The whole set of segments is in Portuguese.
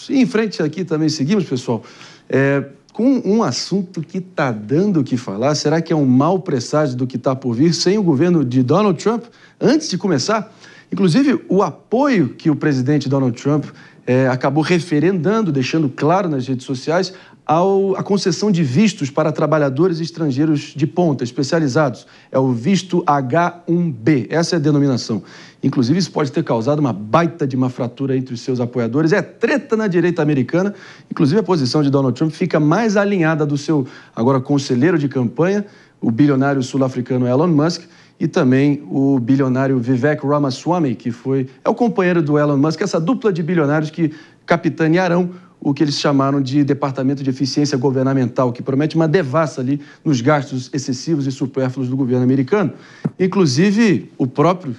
Vamos ir em frente aqui também, seguimos, pessoal. Com um assunto que está dando o que falar, será que é um mau presságio do que está por vir sem o governo de Donald Trump? Antes de começar, inclusive o apoio que o presidente Donald Trump acabou referendando, deixando claro nas redes sociais, a concessão de vistos para trabalhadores estrangeiros de ponta, especializados. É o visto H-1B, essa é a denominação. Inclusive, isso pode ter causado uma baita de uma fratura entre os seus apoiadores. É treta na direita americana. Inclusive, a posição de Donald Trump fica mais alinhada do seu, agora, conselheiro de campanha, o bilionário sul-africano Elon Musk, e também o bilionário Vivek Ramaswamy, que é o companheiro do Elon Musk, essa dupla de bilionários que capitanearão o que eles chamaram de Departamento de Eficiência Governamental, que promete uma devassa ali nos gastos excessivos e supérfluos do governo americano. Inclusive, o próprio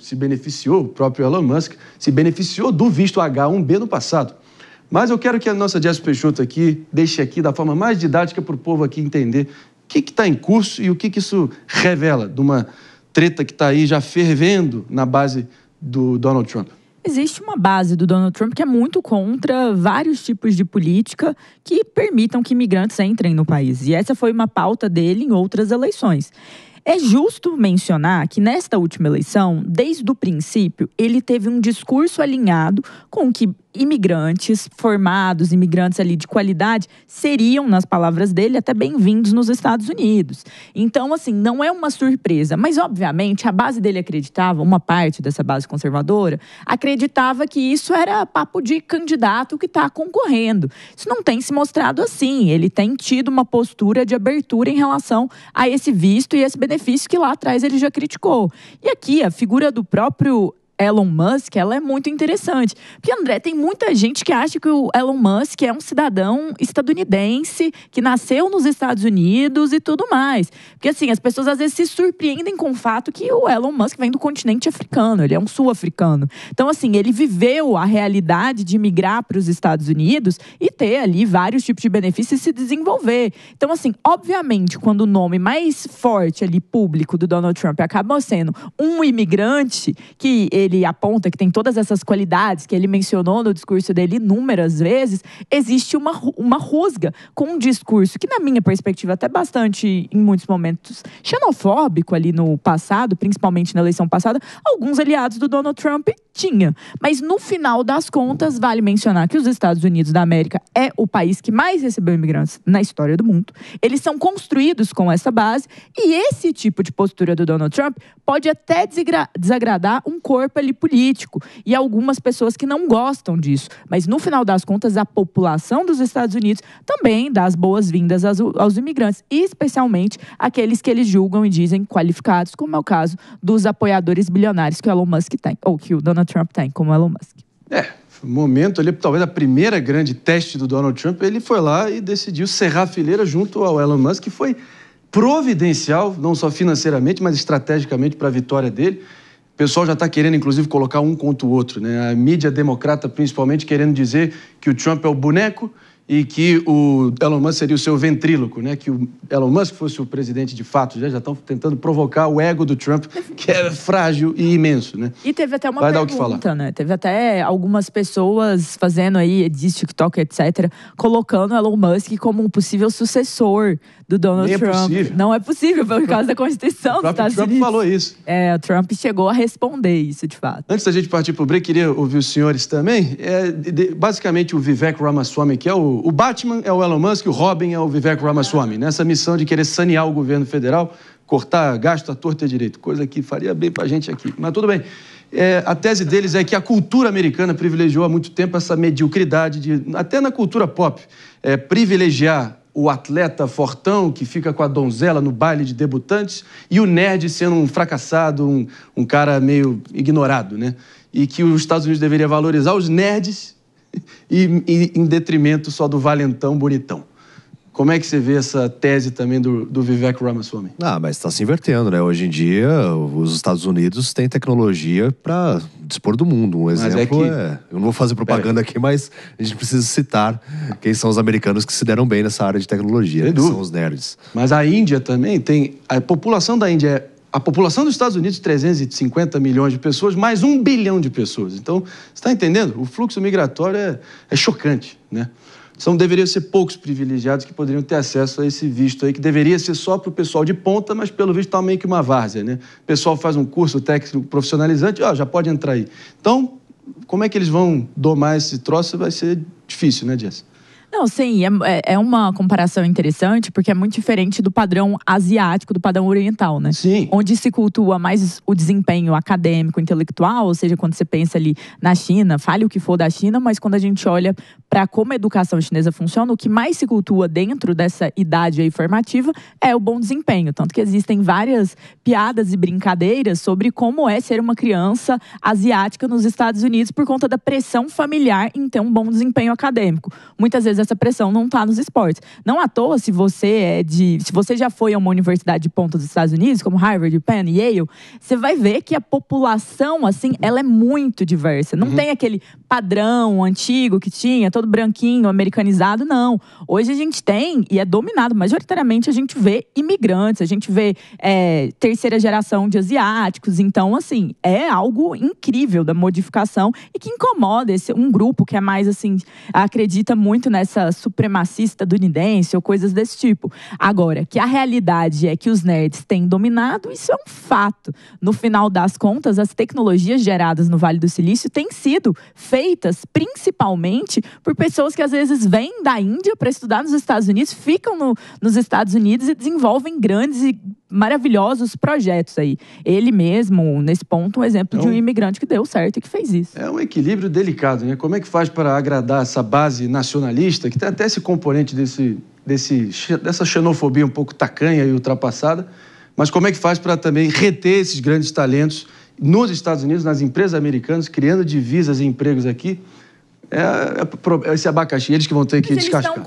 Elon Musk se beneficiou do visto H-1B no passado. Mas eu quero que a nossa Jess Peixoto aqui deixe aqui da forma mais didática para o povo aqui entender o que está em curso e o que isso revela de uma treta que está aí já fervendo na base do Donald Trump. Existe uma base do Donald Trump que é muito contra vários tipos de política que permitam que imigrantes entrem no país. E essa foi uma pauta dele em outras eleições. É justo mencionar que nesta última eleição, desde o princípio, ele teve um discurso alinhado com que imigrantes formados, imigrantes ali de qualidade, seriam, nas palavras dele, até bem-vindos nos Estados Unidos. Então, assim, não é uma surpresa. Mas, obviamente, a base dele acreditava, uma parte dessa base conservadora, acreditava que isso era papo de candidato que está concorrendo. Isso não tem se mostrado assim. Ele tem tido uma postura de abertura em relação a esse visto e esse benefício que lá atrás ele já criticou. E aqui, a figura do próprio Elon Musk, ela é muito interessante. Porque, André, tem muita gente que acha que o Elon Musk é um cidadão estadunidense, que nasceu nos Estados Unidos e tudo mais. Porque, assim, as pessoas às vezes se surpreendem com o fato que o Elon Musk vem do continente africano, ele é um sul-africano. Então, assim, ele viveu a realidade de migrar para os Estados Unidos e ter ali vários tipos de benefícios e se desenvolver. Então, assim, obviamente, quando o nome mais forte ali, público, do Donald Trump acaba sendo um imigrante, que ele aponta que tem todas essas qualidades que ele mencionou no discurso dele inúmeras vezes, existe uma rusga com um discurso que, na minha perspectiva, até bastante, em muitos momentos, xenofóbico ali no passado, principalmente na eleição passada, alguns aliados do Donald Trump tinha. Mas, no final das contas, vale mencionar que os Estados Unidos da América é o país que mais recebeu imigrantes na história do mundo. Eles são construídos com essa base e esse tipo de postura do Donald Trump pode até desagradar um corpo ali político e algumas pessoas que não gostam disso. Mas, no final das contas, a população dos Estados Unidos também dá as boas-vindas aos imigrantes, e especialmente aqueles que eles julgam e dizem qualificados, como é o caso dos apoiadores bilionários que o Elon Musk tem, ou que o Donald Trump tem, como o Elon Musk. Momento ali, talvez a primeira grande teste do Donald Trump, ele foi lá e decidiu serrar a fileira junto ao Elon Musk, que foi providencial, não só financeiramente, mas estrategicamente para a vitória dele. O pessoal já está querendo, inclusive, colocar um contra o outro, né? A mídia democrata, principalmente, querendo dizer que o Trump é o boneco e que o Elon Musk seria o seu ventríloco, né? Que o Elon Musk fosse o presidente de fato. Já estão tentando provocar o ego do Trump, que é frágil e imenso, né? E teve até uma Vai pergunta, dar o que falar. Né? Teve até algumas pessoas fazendo aí, de TikTok, etc., colocando o Elon Musk como um possível sucessor do Donald Trump. Possível. Não é possível, por causa da Constituição dos Estados Unidos. O Trump falou isso. O Trump chegou a responder isso, de fato. Antes da gente partir para o break, queria ouvir os senhores também. Basicamente, o Vivek Ramaswamy, que é o Batman, é o Elon Musk, o Robin é o Vivek Ramaswamy. Nessa missão de querer sanear o governo federal, cortar gasto à torta e à direita, coisa que faria bem para a gente aqui. Mas tudo bem. A tese deles é que a cultura americana privilegiou há muito tempo essa mediocridade, até na cultura pop, privilegiar o atleta fortão que fica com a donzela no baile de debutantes e o nerd sendo um fracassado, um cara meio ignorado, né? E que os Estados Unidos deveriam valorizar os nerds e em detrimento só do valentão bonitão. Como é que você vê essa tese também do Vivek Ramaswamy? Mas está se invertendo, né? Hoje em dia, os Estados Unidos têm tecnologia para dispor do mundo. Um exemplo eu não vou fazer propaganda aqui, mas a gente precisa citar quem são os americanos que se deram bem nessa área de tecnologia, que são os nerds. Mas a Índia também tem... A população da Índia é a população dos Estados Unidos, 350 milhões de pessoas, mais 1 bilhão de pessoas. Então, você está entendendo? O fluxo migratório é chocante, né? Deveriam ser poucos privilegiados que poderiam ter acesso a esse visto aí, que deveria ser só para o pessoal de ponta, mas pelo visto está meio que uma várzea, né? O pessoal faz um curso técnico profissionalizante, já pode entrar aí. Então, como é que eles vão domar esse troço? Vai ser difícil, né, Jess? Não, sim, é uma comparação interessante, porque é muito diferente do padrão asiático, do padrão oriental, né? Sim. Onde se cultua mais o desempenho acadêmico, intelectual, ou seja, quando você pensa ali na China, fale o que for da China, mas quando a gente olha para como a educação chinesa funciona, o que mais se cultua dentro dessa idade aí formativa é o bom desempenho. Tanto que existem várias piadas e brincadeiras sobre como é ser uma criança asiática nos Estados Unidos por conta da pressão familiar em ter um bom desempenho acadêmico. Muitas vezes essa pressão não está nos esportes. Não à toa, se você já foi a uma universidade de ponta dos Estados Unidos, como Harvard, Penn, Yale, você vai ver que a população, assim, ela é muito diversa. Não tem aquele padrão antigo que tinha, todo branquinho, americanizado, não. Hoje a gente tem, e é dominado, majoritariamente a gente vê imigrantes, a gente vê terceira geração de asiáticos. Então, assim, é algo incrível da modificação e que incomoda um grupo que é mais, assim, acredita muito nessa supremacia estadunidense ou coisas desse tipo. Agora, que a realidade é que os nerds têm dominado, isso é um fato. No final das contas, as tecnologias geradas no Vale do Silício têm sido feitas principalmente por pessoas que às vezes vêm da Índia para estudar nos Estados Unidos, ficam nos Estados Unidos e desenvolvem grandes e maravilhosos projetos aí. Ele mesmo, nesse ponto, um exemplo de um imigrante que deu certo e que fez isso. É um equilíbrio delicado, né? Como é que faz para agradar essa base nacionalista, que tem até esse componente dessa xenofobia um pouco tacanha e ultrapassada, mas como é que faz para também reter esses grandes talentos nos Estados Unidos, nas empresas americanas, criando divisas e empregos aqui? Esse abacaxi, eles que vão ter que descascar.